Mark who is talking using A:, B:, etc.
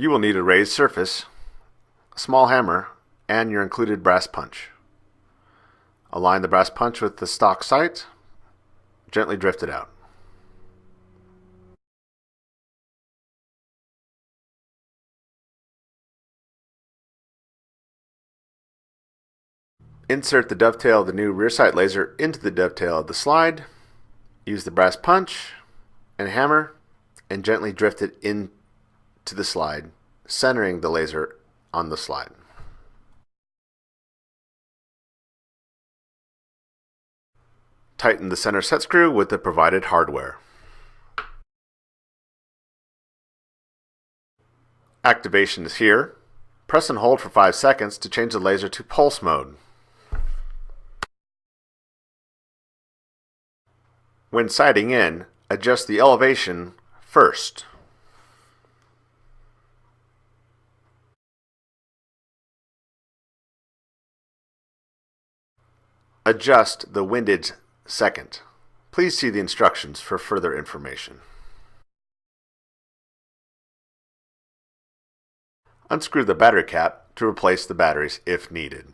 A: You will need a raised surface, a small hammer, and your included brass punch. Align the brass punch with the stock sight. Gently drift it out. Insert the dovetail of the new rear sight laser into the dovetail of the slide. Use the brass punch and hammer and gently drift it into the slide, centering the laser on the slide. Tighten the center set screw with the provided hardware. Activation is here. Press and hold for 5 seconds to change the laser to pulse mode. When sighting in, adjust the elevation first. Adjust the windage second. Please see the instructions for further information. Unscrew the battery cap to replace the batteries if needed.